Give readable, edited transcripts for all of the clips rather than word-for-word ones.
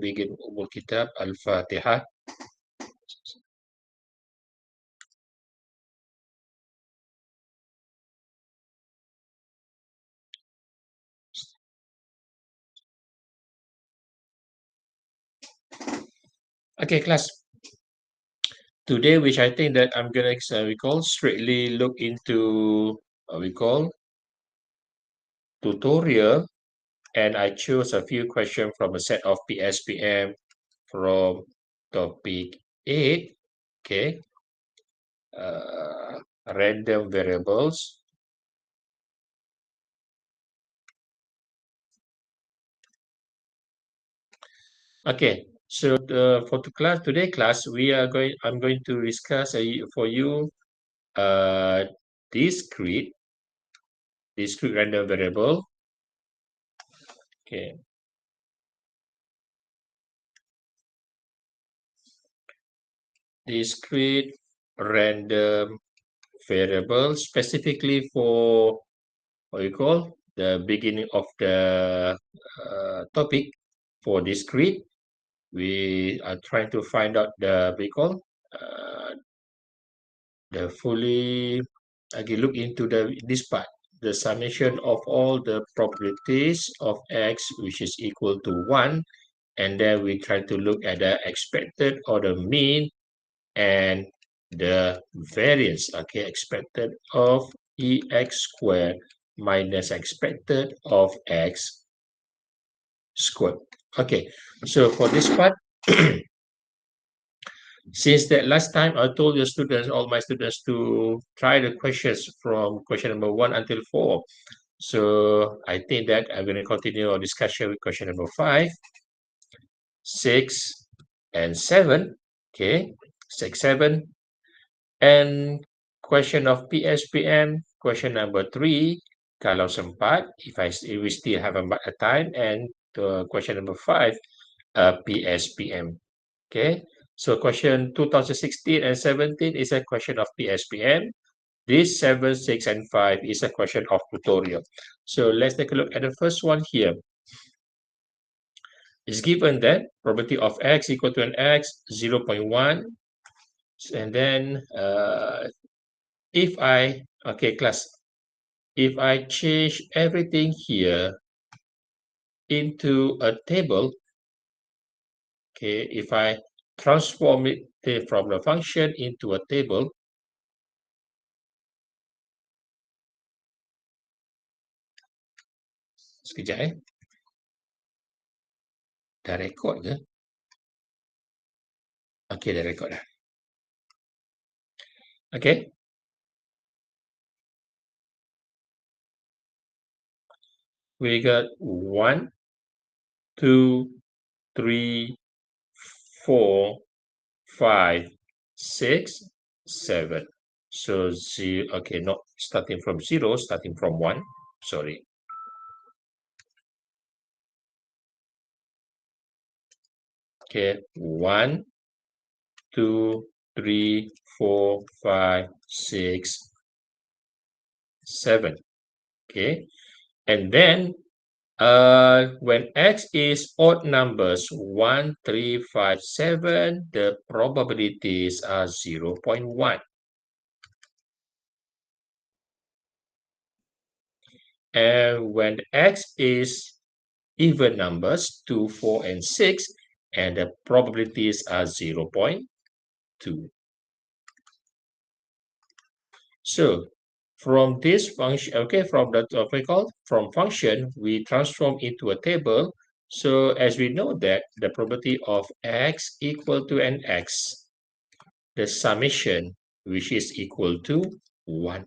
Begin Umul Kitab Al-Fatihah. Okay, class. Today, which I think that I'm gonna we call straightly look into we call tutorial, and I chose a few questions from a set of PSPM from topic 8. Okay, random variables. Okay, so for the class today, class I'm going to discuss for you uh, discrete random variable. Okay, discrete random variable specifically for what you call the beginning of the topic. For discrete, we are trying to find out the fully look into this part, the summation of all the probabilities of x which is equal to 1, and then we try to look at the expected or the mean and the variance, okay, expected of ex squared minus expected of x squared. Okay, so for this part, since that last time I told your students, all my students, to try the questions from question number 1 until 4. So I think that I'm going to continue our discussion with question number 5, 6, and 7. Okay, 6, 7. And question of PSPM, question number 3, kalau sempat, if we still have a time, and question number 5, PSPM. Okay, so question 2016 and 17 is a question of PSPM. This 7, 6, and 5 is a question of tutorial. So let's take a look at the first one here. It's given that probability of x equal to an x 0.1, and then if I change everything here into a table, okay, if I transform it from the function into a table, sekejap dah record ke? Okay, dah record dah. Okay. We got 1, 2, 3, 4, 5, 6, 7. So, okay, not starting from 0, starting from 1. Sorry. Okay, 1, 2, 3, 4, 5, 6, 7. Okay, and then when x is odd numbers 1, 3, 5, 7, the probabilities are 0.1. And when x is even numbers 2, 4, and 6, and the probabilities are 0.2. So from this function, okay, from the from function, we transform into a table. So as we know that the probability of x equal to an x, the summation which is equal to 1.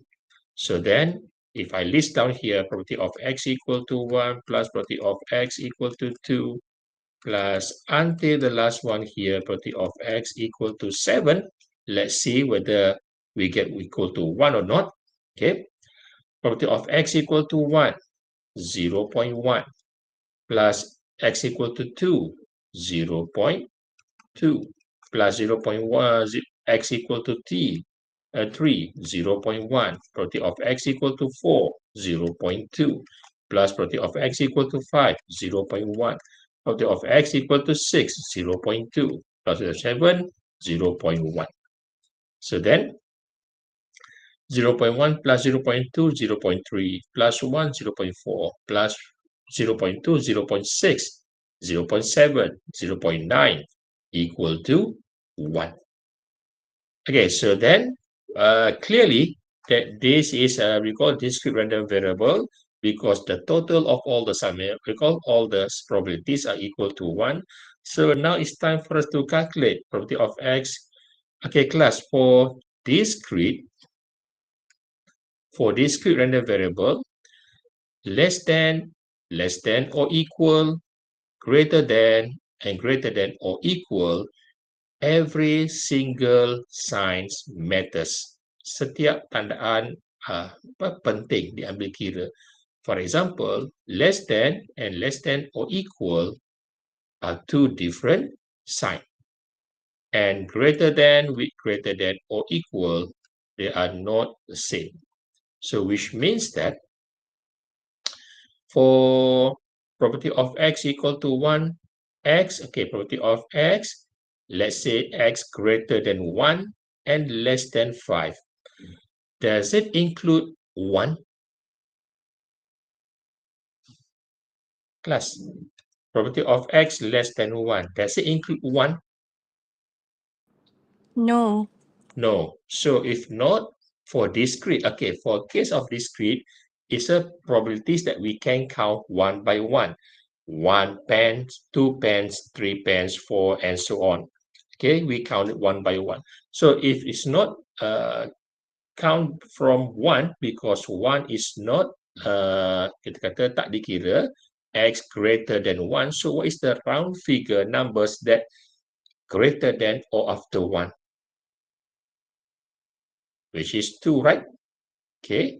So then if I list down here probability of x equal to 1 plus probability of x equal to 2 plus until the last one here probability of x equal to 7, let's see whether we get equal to 1 or not. Okay, probability of x equal to 1, 0.1 plus x equal to 2, 0.2 plus 0.1 x equal to 3, 0.1, probability of x equal to 4, 0.2 plus probability of x equal to 5, 0.1. Property of x equal to 6, 0.2, plus 7, 0.1. So then 0.1 plus 0.2, 0.3, plus 1, 0.4, plus 0.2, 0.6, 0.7, 0.9 equal to 1. Okay, so then clearly that this is we call discrete random variable because the total of all the sum, because all the probabilities are equal to 1. So now it's time for us to calculate probability of x. Okay, class, for discrete random variable, less than, or equal, greater than, and greater than or equal, every single signs matters. Setiap tandaan penting diambil kira. For example, less than and less than or equal are two different signs. And greater than with greater than or equal, they are not the same. So which means that for property of x equal to 1, property of x, let's say x greater than 1 and less than 5. Does it include 1? Class, property of x less than 1. Does it include 1? No. No. So if not, for discrete, for case of discrete, it's a probabilities that we can count one by one. 1 pence, 2 pence, 3 pence, 4, and so on. Okay, we count it one by one. So if it's not count from 1 because 1 is not kita kata tak dikira, x greater than 1. So what is the round figure numbers that greater than or after 1? Which is 2, right? Okay.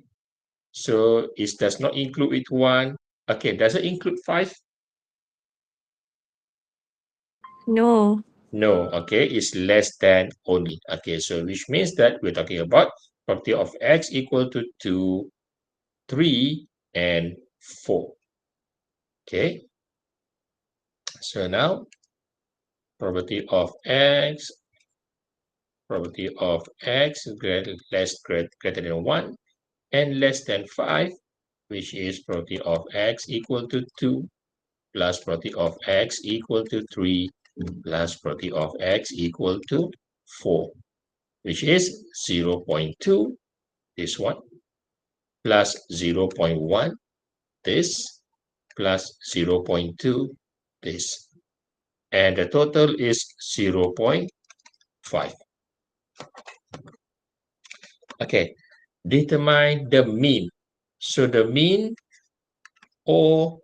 So it does not include it 1. Okay, does it include 5? No. No, okay, it's less than only. Okay, so which means that we're talking about property of x equal to 2, 3, and 4. Okay, so now property of x greater than 1 and less than 5, which is property of x equal to 2 plus property of x equal to 3 plus property of x equal to 4, which is 0.2, this one, plus 0.1, this, plus 0.2, this. And the total is 0.5. Okay, determine the mean. So the mean the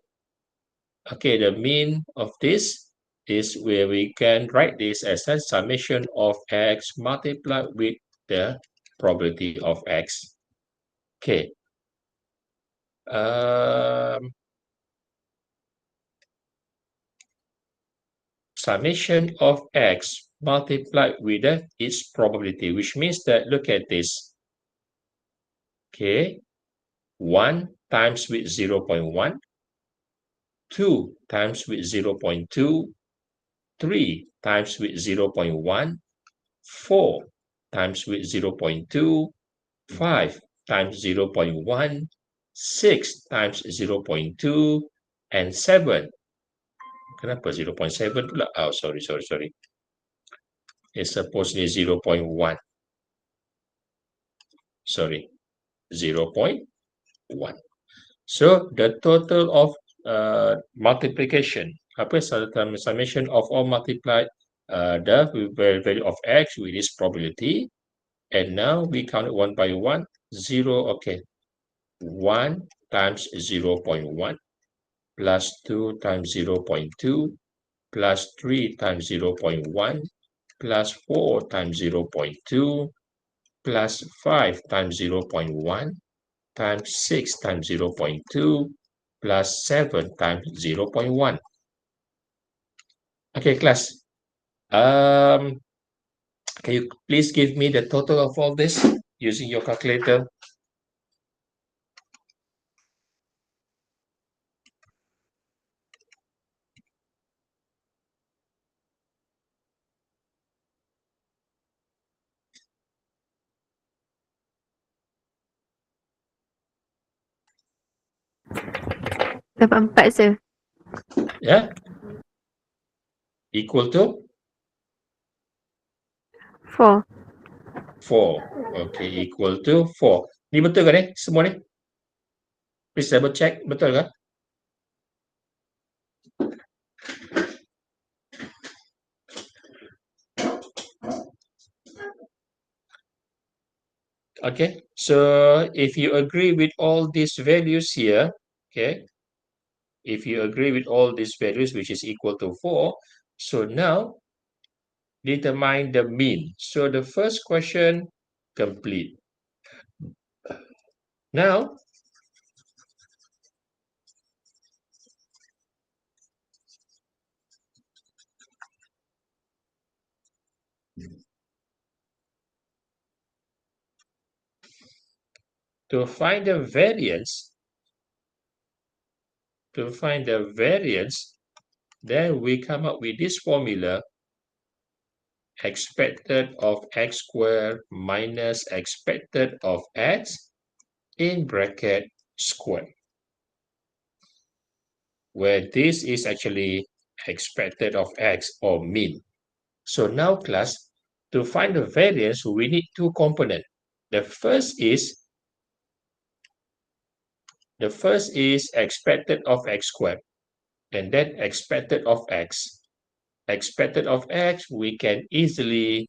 mean of this is where we can write this as a summation of x multiplied with the probability of x. Okay. Summation of x multiplied with its probability, which means that, look at this. Okay. 1 times with 0.1, 2 times with 0.2, 3 times with 0.1, 4 times with 0.2, 5 times 0.1, 6 times 0.2, and 7. Kenapa 0.7 pula? Oh, sorry. It's supposed to be 0.1. Sorry, 0.1. So the total of multiplication, summation of all multiplied the value of x with this probability. And now we count it one by one. 0, okay. 1 times 0.1 plus 2 times 0.2 plus 3 times 0.1 plus 4 times 0.2 plus 5 times 0.1 times 6 times 0.2 plus 7 times 0.1. Okay, class. Can you please give me the total of all this using your calculator? Dapat 4 je. Yeah, equal to 4. 4. Okay, equal to 4. Ni betul ke ni? Semua ni? Please double check. Betul ke? Okay, so if you agree with all these values here, okay, if you agree with all these values, which is equal to 4, so now determine the mean. So the first question complete. Now, to find the variance, then we come up with this formula, expected of x squared minus expected of x in bracket squared, where this is actually expected of x or mean. So now class, to find the variance, we need two components. The first is expected of x squared, and then expected of x. Expected of x, we can easily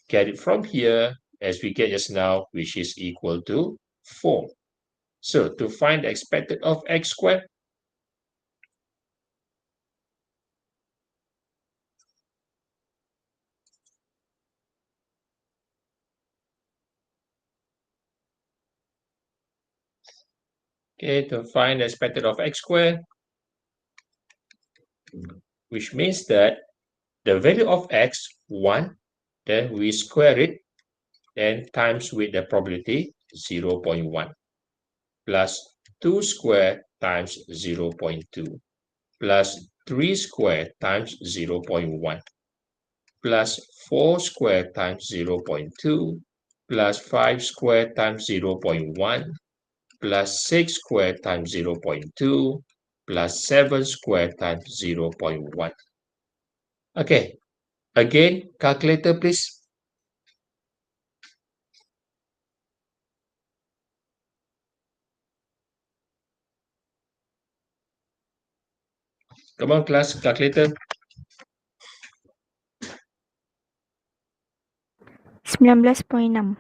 get it from here as we get just now, which is equal to 4. So to find the expected of x squared, okay, to find the expected of x squared, which means that the value of x, 1, then we square it and times with the probability 0.1 plus 2 squared times 0.2 plus 3 squared times 0.1 plus 4 squared times 0.2 plus 5 squared times 0.1 plus 6 squared times 0.2 plus 7 squared times 0.1. Okay, again, calculator please. Come on class, calculator. 19.6.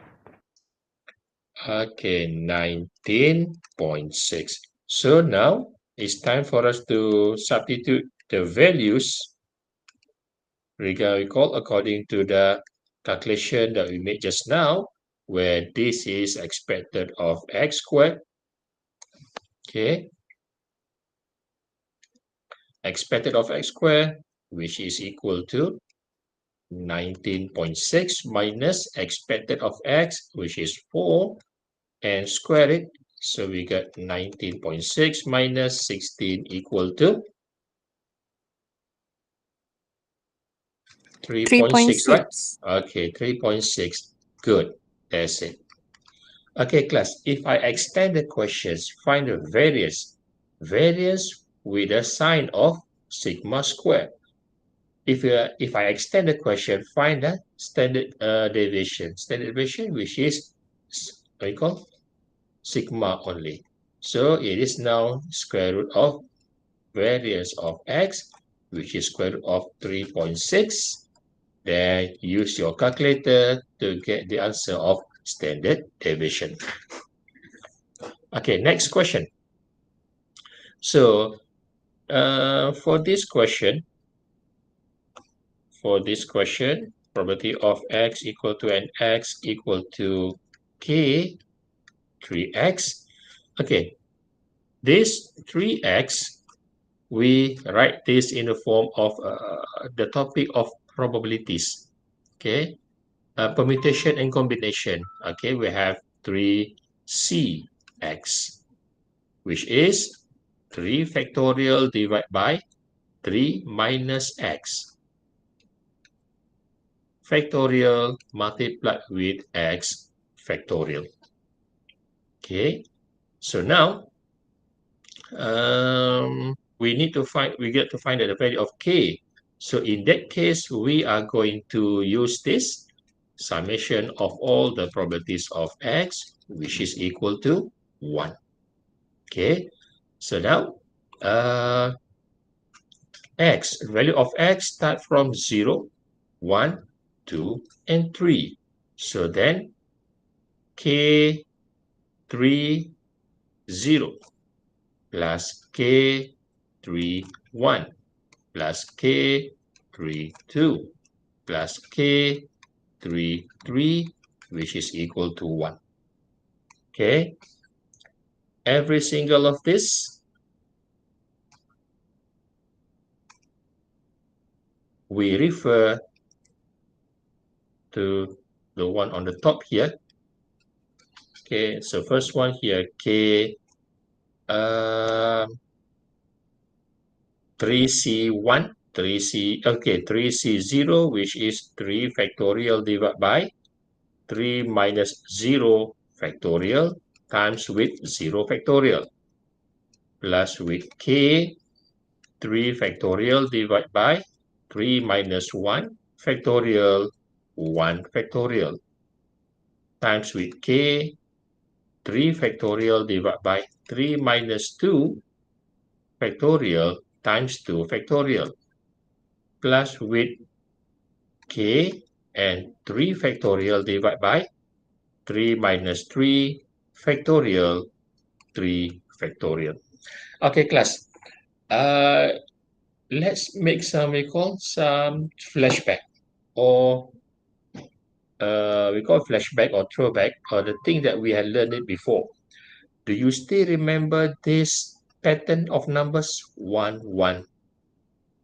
Okay, 19.6. So now it's time for us to substitute the values recall according to the calculation that we made just now, where this is expected of x squared. Okay, expected of x squared, which is equal to 19.6 minus expected of x, which is 4, and square it. So we got 19.6 minus 16 equal to 3.6, right? 3.6. Okay, 3.6. Good. That's it. Okay, class, if I extend the questions, find the variance with a sign of sigma squared. If I extend the question, find the standard deviation. Standard deviation, which is what you call sigma only. So it is now square root of variance of x, which is square root of 3.6. Then use your calculator to get the answer of standard deviation. Okay, next question. So for this question, probability of x equal to n x equal to k 3x. Okay, this 3x, we write this in the form of the topic of probabilities. Okay, permutation and combination. Okay, we have 3cx, which is 3 factorial divided by 3 minus x factorial multiplied with x factorial. Okay, so now we get to find the value of k. So in that case, we are going to use this summation of all the probabilities of x, which is equal to 1. Okay, so now value of x start from 0, 1, 2, and 3. So then k 3, 0 plus k 3, 1 plus k 3, 2 plus k 3, 3, which is equal to 1. Okay, every single of this we refer to the one on the top here. Okay, so first one here, k 3c1, 3c0, which is 3 factorial divided by 3 minus 0 factorial times with 0 factorial plus with k 3 factorial divided by 3 minus 1 factorial 1 factorial times with k 3 factorial divided by 3 minus 2 factorial times 2 factorial plus with k and 3 factorial divided by 3 minus 3 factorial 3 factorial. Okay, class. Let's make some, we call some flashback or we call flashback or throwback or the thing that we had learned it before. Do you still remember this pattern of numbers? 1, 1,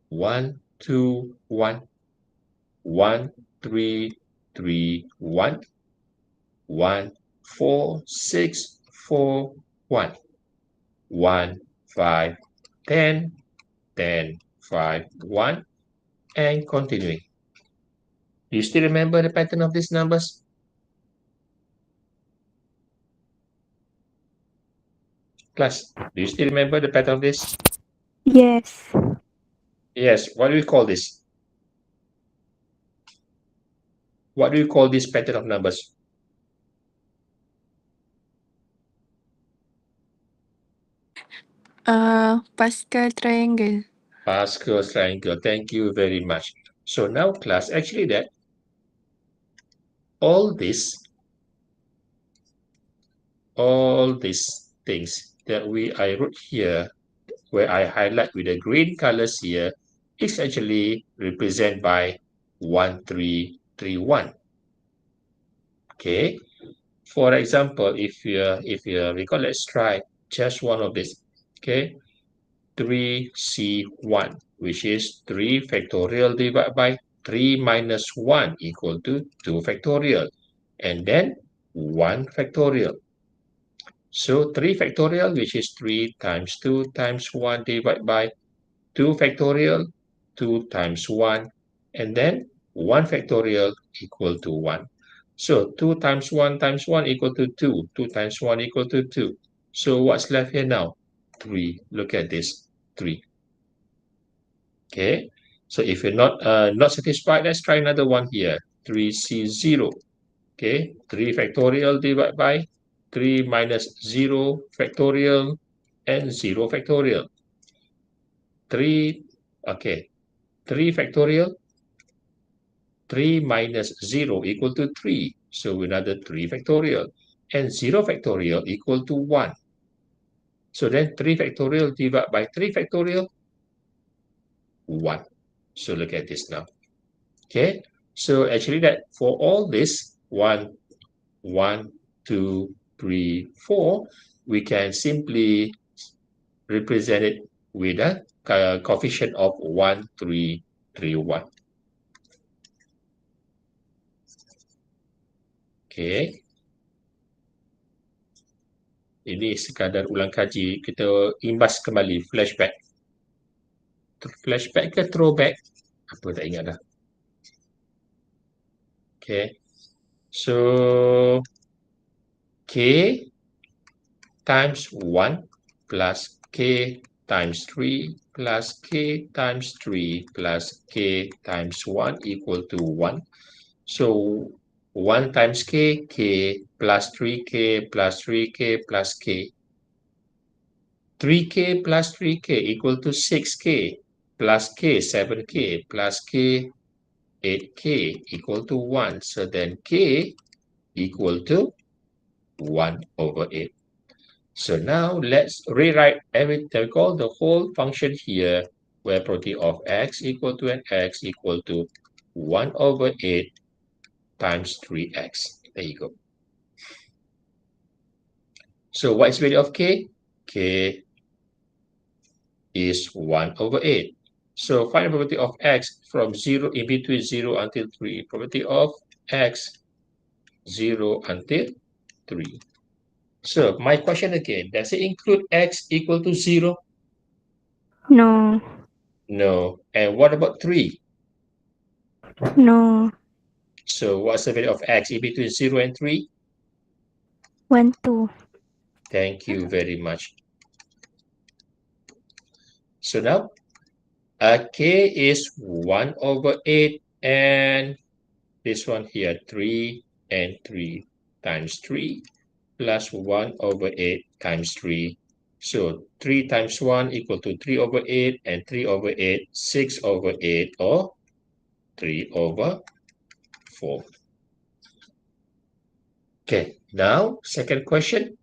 1, 2, 1, 1, 3, 3, 1, 1, 4, 6, 4, 1, 1, 5, 10, 10, 5, 1, and continuing. Do you still remember the pattern of these numbers? Class, do you still remember the pattern of this? Yes. Yes, what do we call this? What do you call this pattern of numbers? Pascal triangle. Pascal triangle. Thank you very much. So now, class, actually that all these things that I wrote here, where I highlight with the green colors here, is actually represented by 1331. Okay. For example, if you recall, let's try just one of this. Okay. 3c1, which is 3 factorial divided by 3 minus 1 equal to 2 factorial, and then 1 factorial. So 3 factorial, which is 3 times 2 times 1 divided by 2 factorial, 2 times 1, and then 1 factorial equal to 1. So 2 times 1 equal to 2. 2 times 1 equal to 2. So what's left here now? 3. Look at this. 3. Okay. So if you're not satisfied, let's try another one here. 3c0. Okay. 3 factorial divided by 3 minus 0 factorial and 0 factorial. 3, okay. 3 factorial, 3 minus 0 equal to 3. So another 3 factorial. And 0 factorial equal to 1. So then 3 factorial divided by 3 factorial, 1. So look at this now. Okay. So actually that for all this, 1, 1, 2, 3, 4, we can simply represent it with a coefficient of 1, 3, 3, 1. Okay. Ini sekadar ulang kaji, kita imbas kembali flashback. Flashback ke throwback? Apa tak ingat dah. Okay. So, K times 1 plus k times 3 plus k times 3 plus k times 1 equal to 1. So 1 times k plus 3k plus 3k plus k. 3k plus 3k equal to 6k plus k 7k plus k 8k equal to 1. So then k equal to 1 over 8. So now let's rewrite everything, call the whole function here where property of x equal to an x equal to 1 over 8 times 3x. There you go. So what is value of k? K is 1 over 8. So find the property of x from 0 in between 0 until 3. Property of x 0 until 3. So my question again, does it include x equal to 0? No. No. And what about 3? No. So what's the value of x in between 0 and 3? 1, 2. Thank you very much. So now, k is 1 over 8 and this one here, 3 and 3 times 3 plus 1 over 8 times 3. So 3 times 1 equal to 3 over 8 and 3 over 8, 6 over 8 or 3 over 4. Okay, now second question.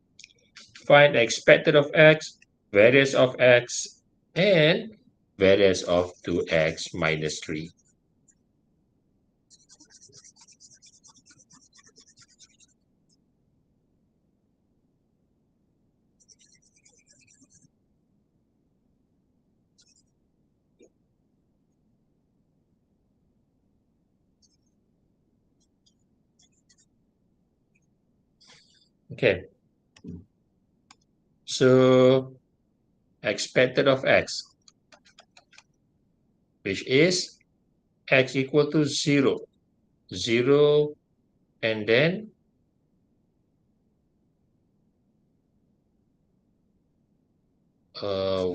Find the expected of x, variance of x, and variance of 2x minus 3. Okay, so expected of x, which is x equal to 0, 0, and then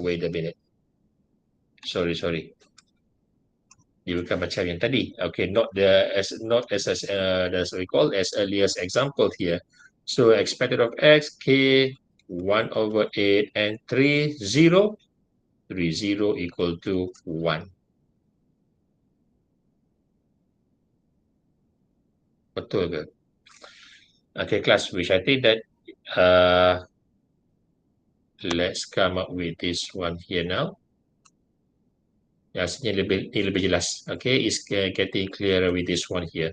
wait a minute. Sorry. Dia bukan macam yang tadi. Okay, not as we call as earliest example here. So expected of x, k, 1 over 8 and 3, 0. 3, 0 equal to 1. Betul ke? Okay, class, which I think that let's come up with this one here now. Rasanya lebih jelas. Okay, it's getting clearer with this one here.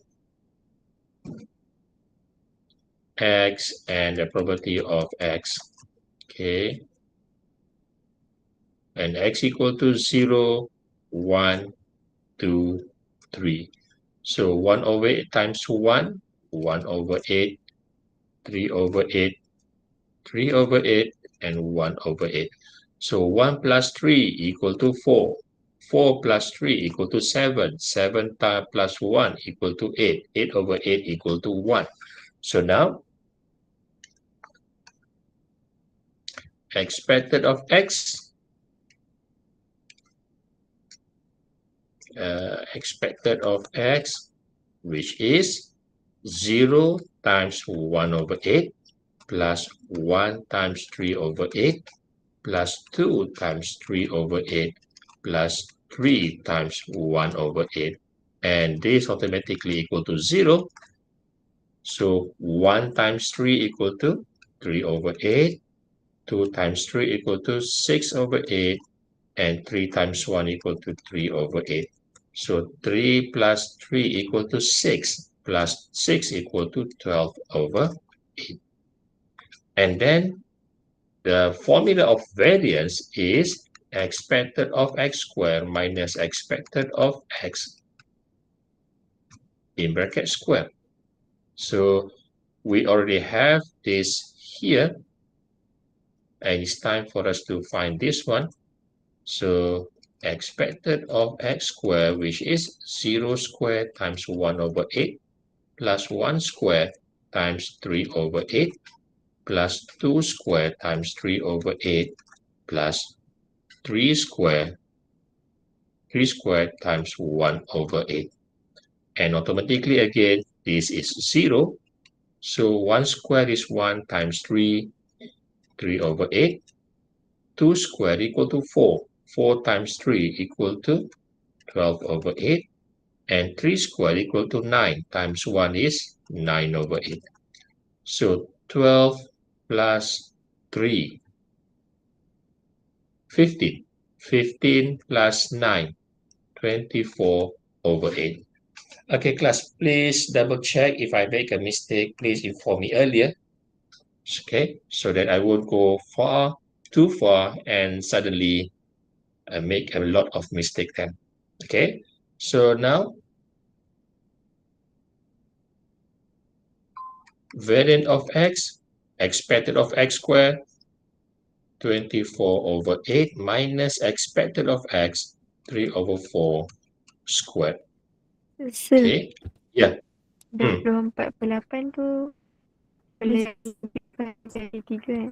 X and the property of x. Okay. And x equal to 0, 1, 2, 3. So 1 over 8 times 1, 1 over 8, 3 over 8, 3 over 8, and 1 over 8. So 1 plus 3 equal to 4. 4 plus 3 equal to 7. 7 plus 1 equal to 8. 8 over 8 equal to 1. So now, expected of x, which is 0 times 1 over 8 plus 1 times 3 over 8 plus 2 times 3 over 8 plus 3 times 1 over 8. And this automatically equal to 0. So 1 times 3 equal to 3 over 8. 2 times 3 equal to 6 over 8. And 3 times 1 equal to 3 over 8. So 3 plus 3 equal to 6 plus 6 equal to 12 over 8. And then the formula of variance is expected of x squared minus expected of x in bracket square. So we already have this here, and it's time for us to find this one. So expected of x squared, which is 0 squared times 1 over 8 plus 1 squared times 3 over 8 plus 2 squared times 3 over 8 plus 3 square times 1 over 8. And automatically again, this is 0. So 1 square is 1 times 3, 3 over 8. 2 square equal to 4. 4 times 3 equal to 12 over 8. And 3 square equal to 9 times 1 is 9 over 8. So 12 plus 3, 15. 15 plus 9, 24 over 8. Okay, class, please double check if I make a mistake. Please inform me earlier. Okay, so that I won't go too far and suddenly make a lot of mistake then. Okay, so now variant of x, expected of x squared, 24 over 8 minus expected of x, 3 over 4 squared. Sir, Okay, yeah. 24/8 tu boleh simplikan jadi 3 kan?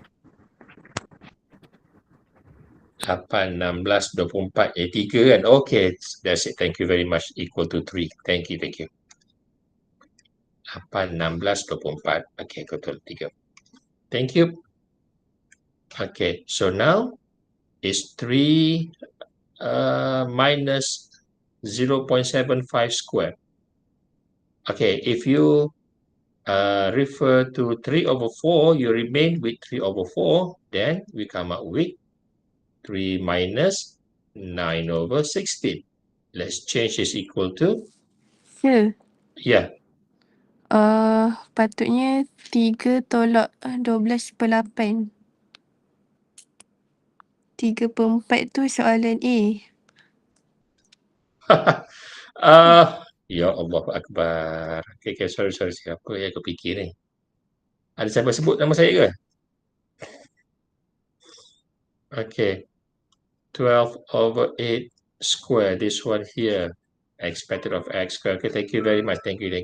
8, 16, 24, 3 kan? Okay, that's it. Thank you very much. Equal to 3. Thank you, thank you. 8, 16, 24. Okay, equal to 3. Thank you. Okay, so now is 3 minus 0.75 squared. Okay, if you refer to 3 over 4, you remain with 3 over 4, then we come up with 3 minus 9 over 16. Let's change this equal to, Sir, yeah, patutnya 3 tolak 12/8. 3/4 tu soalan A. Ya Allah Akbar. Okay, sorry. Siapa yang aku fikir ni? Ada siapa sebut nama saya ke? Okay, 12 over 8 square. This one here. Expected of x square. Okay, thank you very much. Thank you.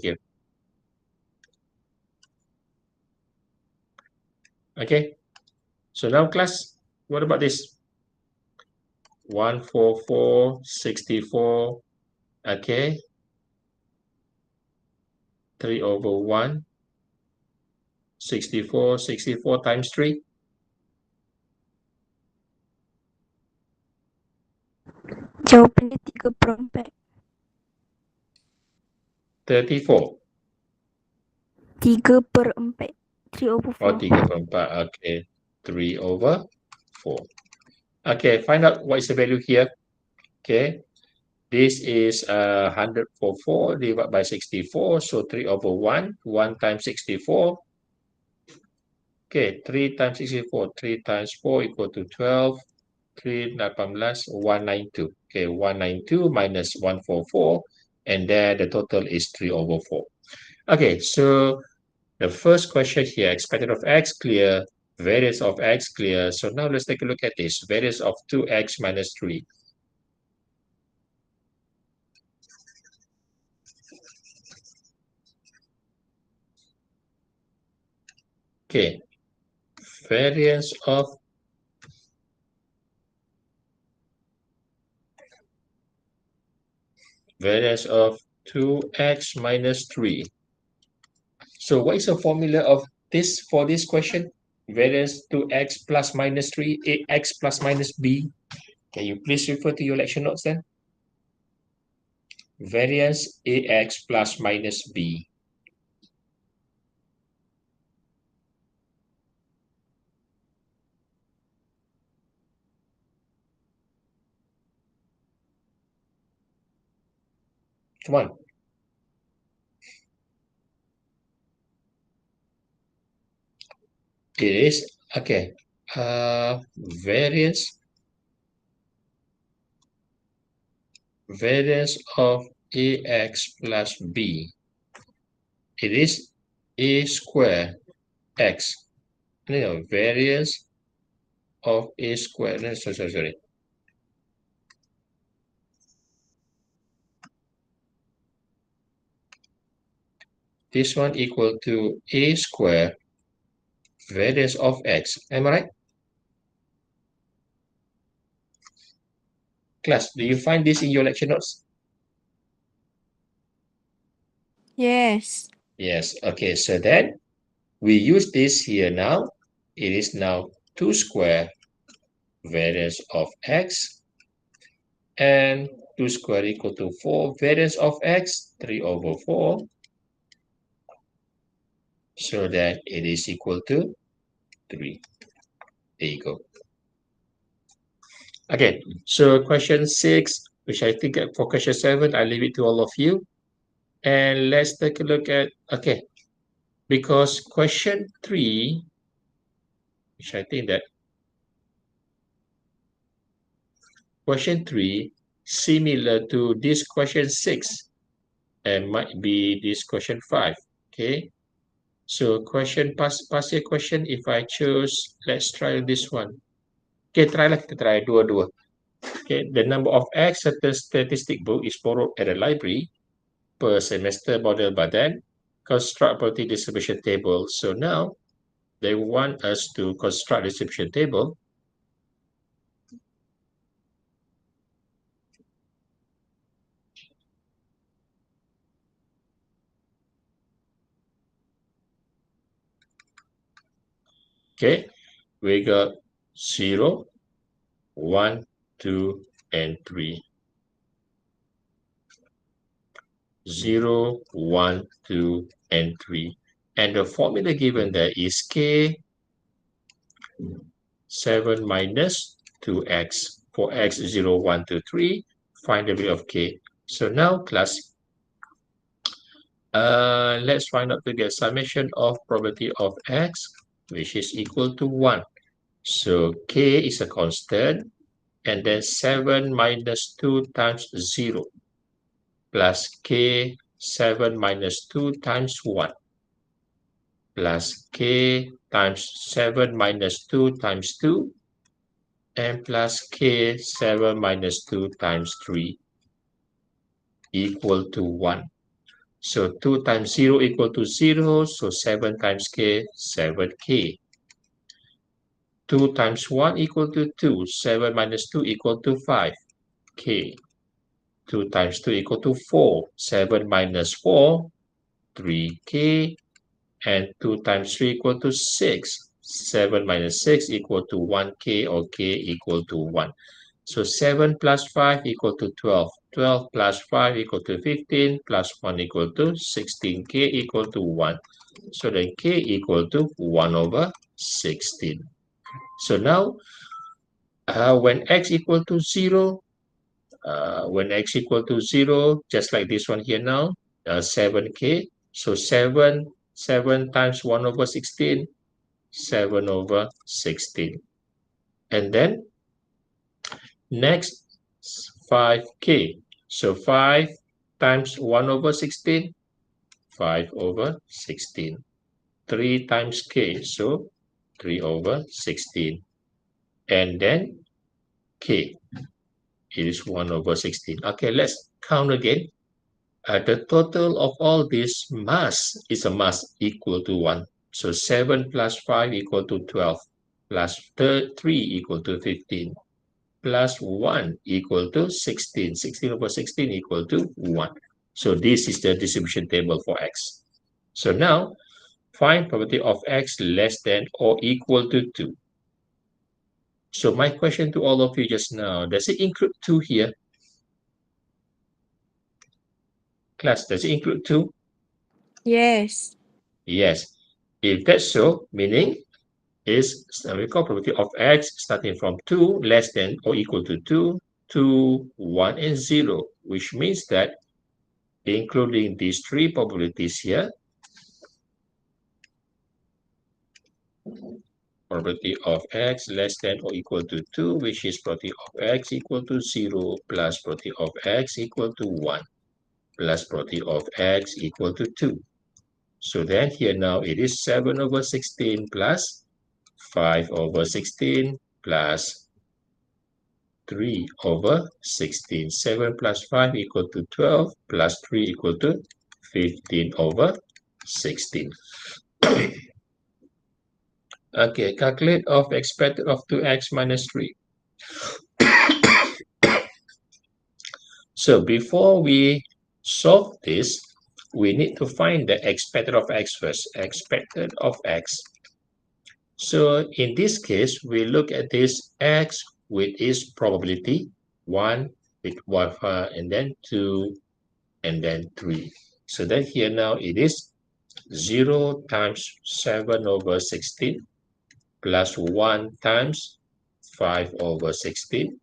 Okay, so now class, what about this? 144, 64. Okay, 3 over 1. 64 times 3. Jawapan dia 3/4. 34. 3/4. 3/4. 3/4. Okay. 3 over 4. Okay, find out what is the value here. Okay. This is 144 divided by 64. So 3 over 1. 1 times 64. Okay, 3 times 64. 3 times 4 equal to 12. 3, 18, 192. Okay, 192 minus 144. And then the total is 3 over 4. Okay, so the first question here, expected of x clear, variance of x clear. So now let's take a look at this. Variance of 2x minus 3. Okay, variance of variance of 2x minus 3. So what is the formula of this for this question? Variance 2x plus minus 3, ax plus minus b. Can you please refer to your lecture notes then? Variance ax plus minus b. Come on. It is, okay, variance of ax plus b. It is a square x. No, variance of a square. No, sorry. This one equal to a square variance of x. Am I right? Class, do you find this in your lecture notes? Yes. Yes. Okay, so then we use this here now. It is now 2 square variance of x, and 2 square equal to 4 variance of x, 3 over 4. So that it is equal to 3. There you go. Okay, so question 6, which I think for question 7, I leave it to all of you. And let's take a look at, okay, because question 3, which I think that question 3 similar to this question 6 and might be this question 5. Okay, so past year question, if I choose, let's try this one. Okay, kita try dua-dua. Okay, the number of X certain statistic book is borrowed at a library per semester model badan, construct property distribution table. So now they want us to construct distribution table. Okay, we got 0, 1, 2, and 3. 0, 1, 2, and 3. And the formula given there is K 7 minus 2x. For x 0, 1, 2, 3, find the value of K. So now, class, let's find out to get summation of probability of x, which is equal to 1. So K is a constant, and then 7 minus 2 times 0 plus K 7 minus 2 times 1 plus K times 7 minus 2 times 2 and plus K 7 minus 2 times 3 equal to 1. So 2 times 0 equal to 0, so 7 times K, 7K. 2 times 1 equal to 2, 7 minus 2 equal to 5K. 2 times 2 equal to 4, 7 minus 4, 3K. And 2 times 3 equal to 6, 7 minus 6 equal to 1K or K equal to 1. So 7 plus 5 equal to 12. 12 plus 5 equal to 15 plus 1 equal to 16. K equal to 1. So then K equal to 1 over 16. So now, when x equal to 0, just like this one here now, 7K. So 7 times 1 over 16, 7 over 16. And then next, 5K. So 5 times 1 over 16, 5 over 16. 3 times K, so 3 over 16. And then K, it is 1 over 16. Okay, let's count again. The total of all this mass is a mass equal to 1. So 7 plus 5 equal to 12, plus 3 equal to 15, plus 1 equal to 16. 16 over 16 equal to 1. So this is the distribution table for x. So now, find probability of x less than or equal to 2. So my question to all of you just now, does it include 2 here? Class, does it include 2? Yes. Yes. If that's so, meaning is we call probability of x starting from 2 less than or equal to 2, 2, 1, and 0, which means that including these 3 probabilities here, probability of x less than or equal to 2, which is probability of x equal to 0 plus probability of x equal to 1 plus probability of x equal to 2. So then here now it is 7 over 16 plus 5 over 16 plus 3 over 16. 7 plus 5 equal to 12 plus 3 equal to 15 over 16. Okay, calculate of expected of 2x minus 3. So before we solve this, we need to find the expected of x first, expected of x. So in this case, we look at this x with its probability, 1 with 1, and then 2, and then 3. So then here now it is 0 times 7 over 16 plus 1 times 5 over 16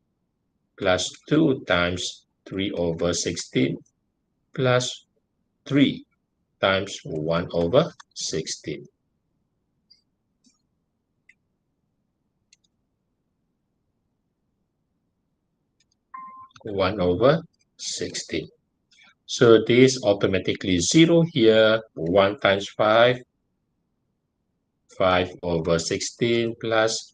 plus 2 times 3 over 16 plus 3 times 1 over 16. One over 16. So this automatically 0 here, 1 times 5, 5 over 16 plus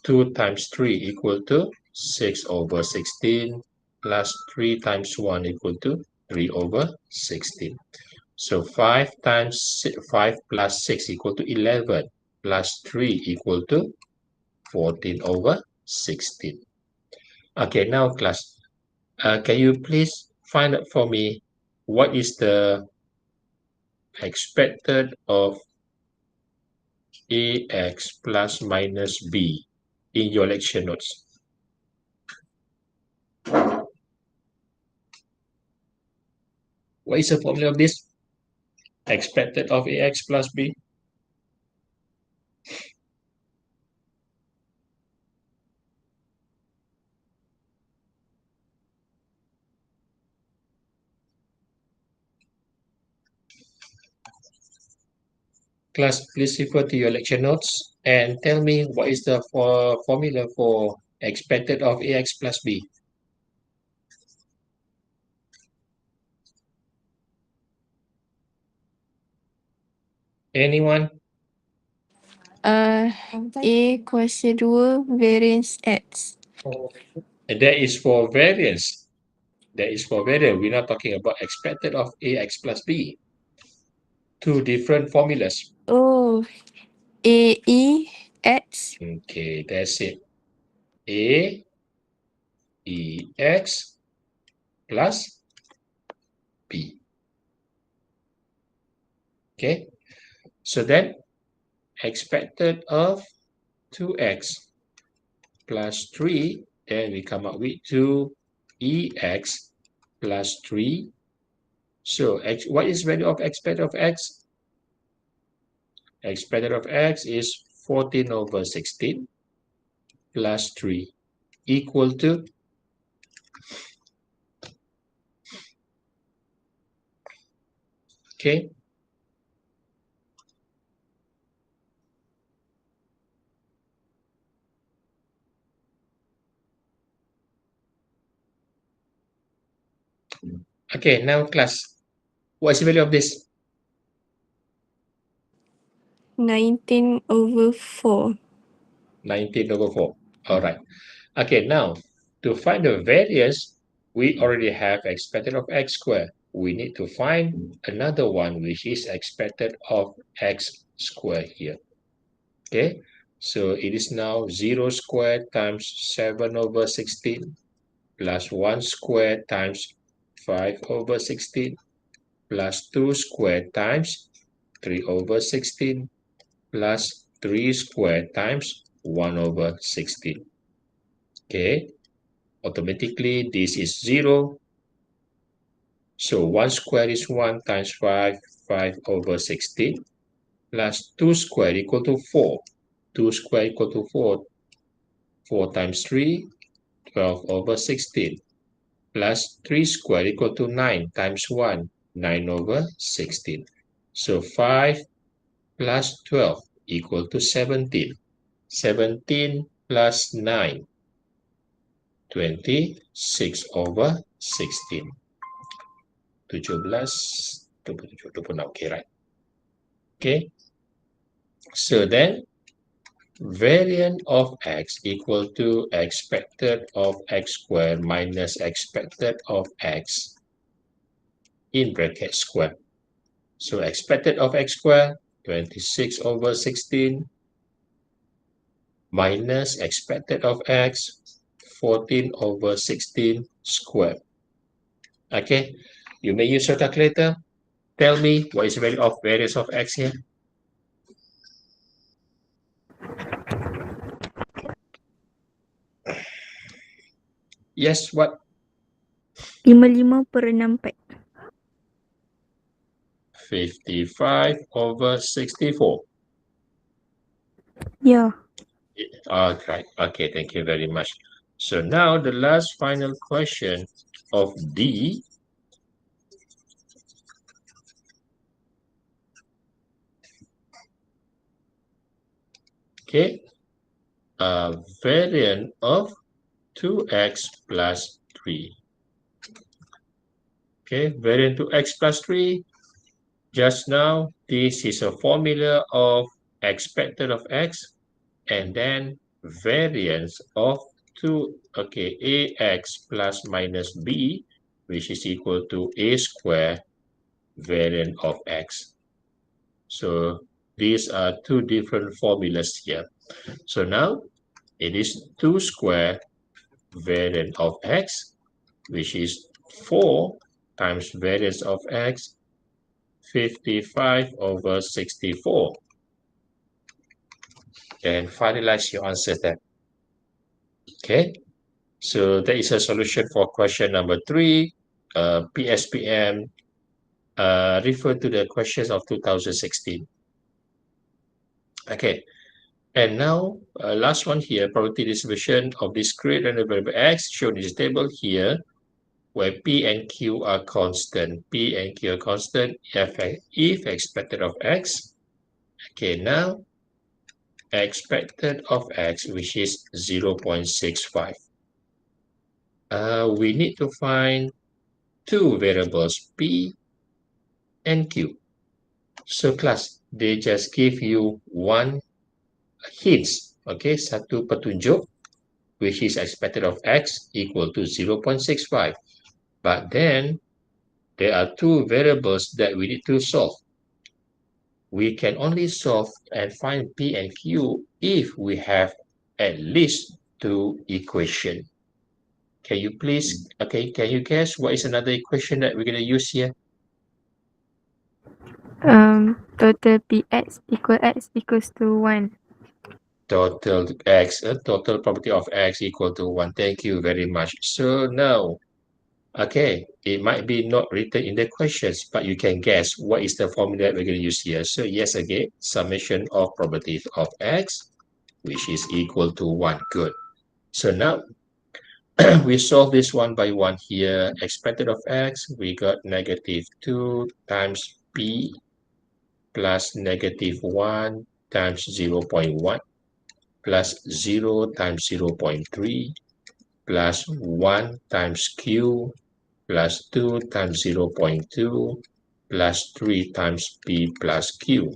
2 times 3 equal to 6 over 16 plus 3 times 1 equal to 3 over 16. So 5 times 5 plus 6 equal to 11 plus 3 equal to 14 over 16. Okay, now class, can you please find out for me what is the expected of ax plus minus b in your lecture notes? What is the formula of this? Expected of ax plus b? Class, please refer to your lecture notes and tell me what is the formula for expected of ax plus b. Anyone? A kuasa 2 variance X. That is for variance. That is for variance. We're not talking about expected of ax plus b. Two different formulas. Oh, AE X. Okay, that's it. A EX plus B. Okay, so then expected of 2x plus 3, then we come up with 2EX plus 3. So what is value of expected of x? Expected of x is 14 over 16 plus 3 equal to okay. Okay, now class, what is the value of this? 19 over 4. 19 over 4. All right. Okay, now to find the variance, we already have expected of x squared. We need to find another one which is expected of x squared here. Okay, so it is now 0 squared times 7 over 16 plus 1 squared times 5 over 16 plus 2 squared times 3 over 16 plus 3 squared times 1 over 16. Okay, automatically this is 0. So 1 squared is 1 times 5, 5 over 16 plus 2 squared equal to 4. 2 squared equal to 4. 4 times 3, 12 over 16 plus 3 squared equal to 9 times 1, 9 over 16. So 5 plus 12 equal to 17. 17 plus 9, 26 over 16. 17, 27, 26. Okay, right? Okay. So then, variant of x equal to expected of x squared minus expected of x in bracket square. So expected of x squared, 26 over 16 minus expected of x, 14 over 16 squared. Okay, you may use your calculator. Tell me what is the value of variance of x here? Yes, what? 55/64. 55 over 64. Yeah. Okay, okay, thank you very much. So now the last final question of D. Okay, variant of 2x plus 3. Okay, variant to x plus 3. Just now, this is a formula of expected of x and then variance of 2, okay, ax plus minus b, which is equal to a square variant of x. So these are two different formulas here. So now it is 2 square variant of x, which is 4 times variance of x, 55 over 64. And finalize your answer then. Okay, so that is a solution for question number 3. PSPM refer to the questions of 2016. Okay, and now last one here, probability distribution of discrete random variable x shown in this table here, where P and Q are constant. P and Q are constant if expected of x. Okay, now expected of x, which is 0.65. We need to find two variables, P and Q. So class, they just give you one hints, okay, satu petunjuk, which is expected of x equal to 0.65. But then there are two variables that we need to solve. We can only solve and find P and Q if we have at least two equations. Can you please, okay, can you guess what is another equation that we're going to use here? Total px equals to 1. Total x, total property of x equal to 1. Thank you very much. So now, okay, it might be not written in the questions, but you can guess what is the formula we're going to use here. So yes, again, summation of property of x, which is equal to 1. Good. So now, we solve this one by one here. Expected of x, we got -2 times p plus -1 times 0.1 plus 0 times 0.3 plus 1 times q plus 2 times 0.2 plus 3 times p plus q,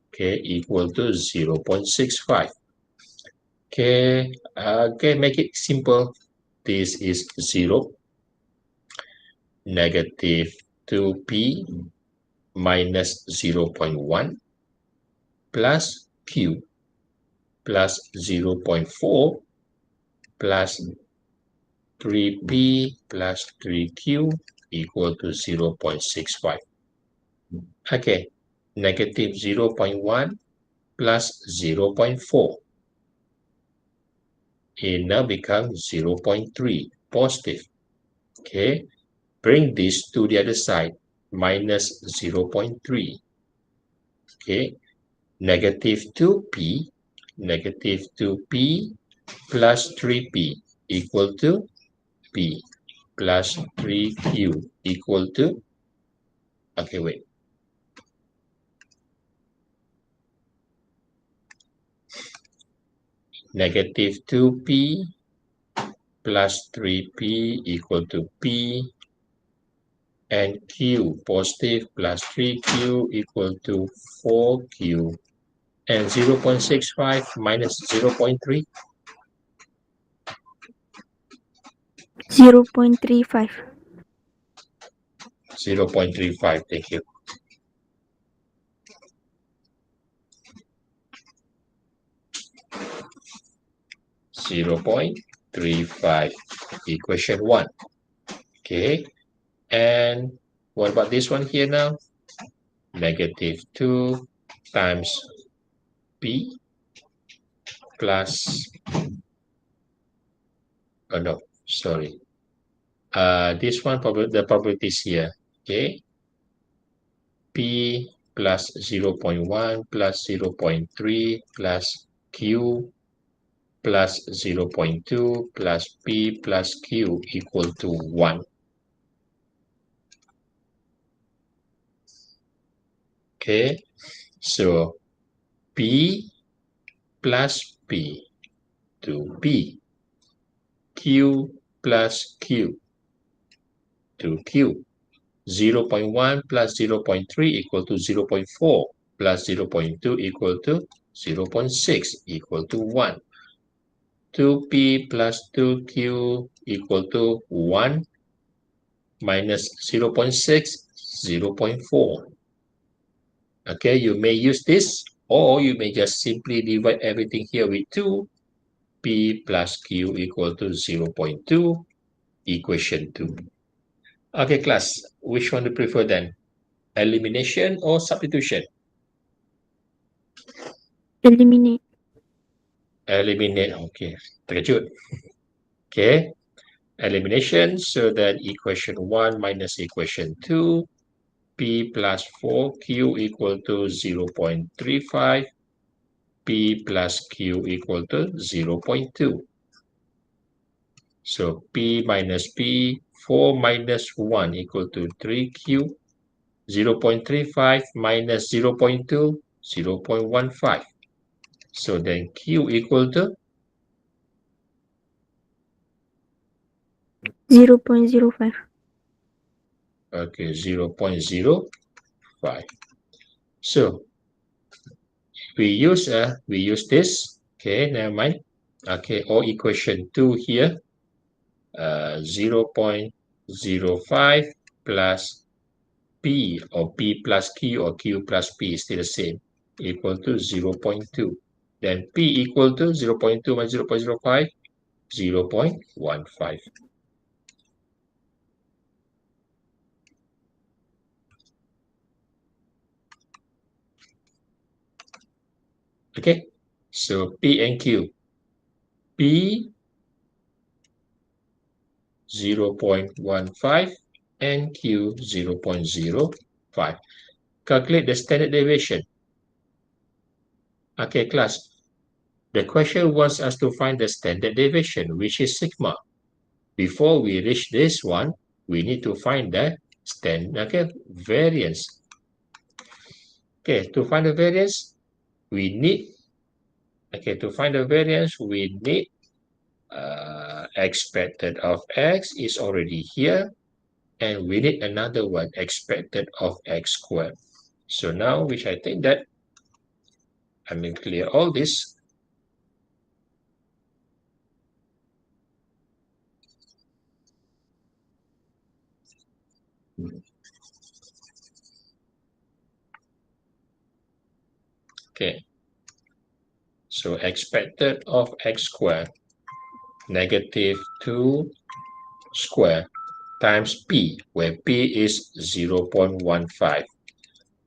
okay, equal to 0.65. Okay, make it simple. This is 0, -2p minus 0.1 plus q plus 0.4 plus 3p plus 3q equal to 0.65. Okay, -0.1 plus 0.4. It now becomes 0.3 positive. Okay, bring this to the other side, minus 0.3. Okay, -2p plus 3p equal to p plus 3q equal to, okay, wait. -2p plus 3p equal to p and q positive plus 3q equal to 4q and 0.65 minus 0.3. 0.35. 0.35, thank you. 0.35. 0.35, equation 1. Okay, and what about this one here now? -2 times p plus, oh no, sorry. This one, the probabilities here. Okay, p plus 0.1 plus 0.3 plus q plus 0.2 plus p plus q equal to 1. Okay, so p plus p to p, q plus q to q. 0.1 plus 0.3 equal to 0.4 plus 0.2 equal to 0.6 equal to 1. 2p plus 2q equal to 1 minus 0.6, 0.4. Okay, you may use this, or you may just simply divide everything here with 2. P plus q equal to 0.2, equation 2. Okay, class, which one do you prefer then? Elimination or substitution? Eliminate. Eliminate, okay. Terkejut. Okay, elimination, so that equation 1 minus equation 2, p plus 4q equal to 0.35, p plus q equal to 0.2. So p minus p, 4 minus 1 equal to 3q, 0.35 minus 0.2, 0.15. So then q equal to 0.05. okay, 0.05. So we use this. Okay, never mind. Okay, or equation 2 here. 0.05 plus p, or p plus q, or q plus p is still the same, equal to 0.2. Then p equal to 0.2 minus 0.05, 0.15. Okay, so p and q. P 0.15 and q 0.05. Calculate the standard deviation. Okay, class. The question wants us to find the standard deviation, which is sigma. Before we reach this one, we need to find the variance. Okay, to find the variance, we need, expected of x is already here, and we need another one, expected of x squared. So now, which I think that I will clear all this. Okay, so expected of x squared, -2 square times p, where p is 0.15,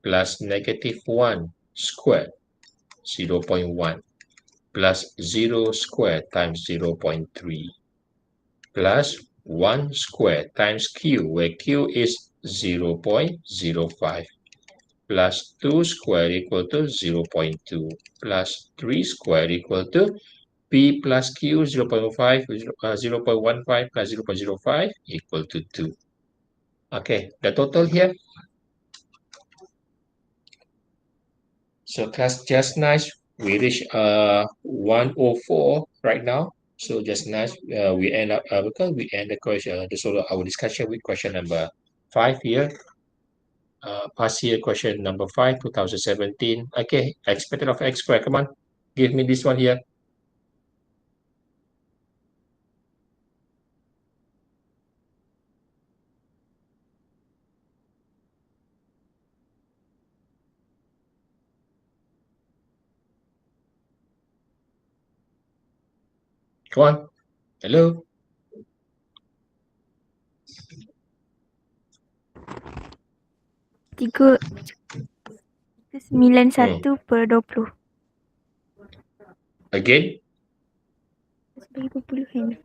plus -1 squared, 0.1, plus 0 squared times 0.3, plus 1 squared times q, where q is 0.05, plus 2 squared equal to 0.2, plus 3 squared equal to p plus q 0.5, 0.15 plus 0.05 equal to 2. Okay, the total here. So class, just nice, we reach 104 right now. So just nice, we end up because we end the question, the solo our discussion with question number 5 here. Past year question number 5, 2017. Okay, expected of x squared. Come on, give me this one here. Come on. Hello? Tiga 91 Hmm. per 20. Again? Bagi perpuluhan.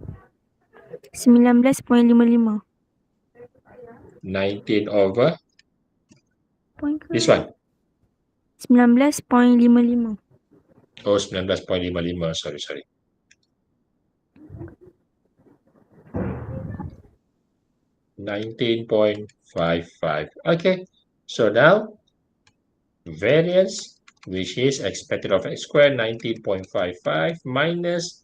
19.55. 19 over Point ke? this one. 19.55. Oh, 19.55. Sorry. 19.55. Okay. So now, variance, which is expected of x squared, 19.55 minus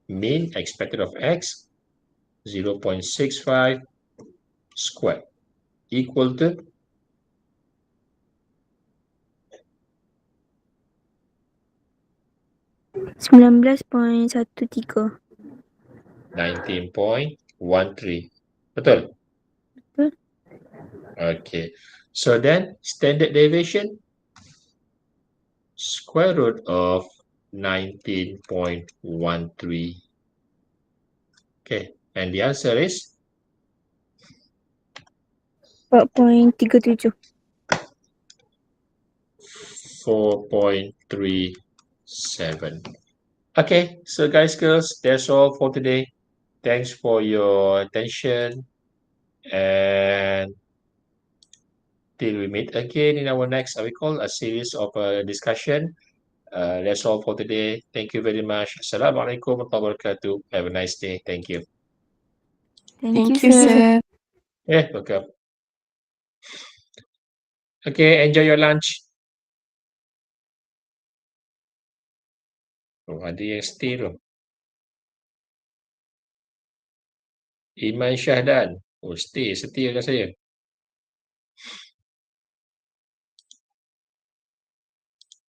mean expected of x, 0.65 squared, equal to 19.13. 19.13. Betul? Betul? Okay. So then, standard deviation, square root of 19.13. Okay. And the answer is 4.37. 4.37. Okay, so guys, girls, that's all for today. Thanks for your attention, and till we meet again in our next, we call a series of discussion. That's all for today. Thank you very much. Assalamualaikum warahmatullahi wabarakatuh. Have a nice day. Thank you. Thank you, Thank you, sir. sir. Yeah, welcome. Okay, enjoy your lunch. Oh, ada yang stay tu. Iman Syahdan. Oh, stay, setia dengan saya.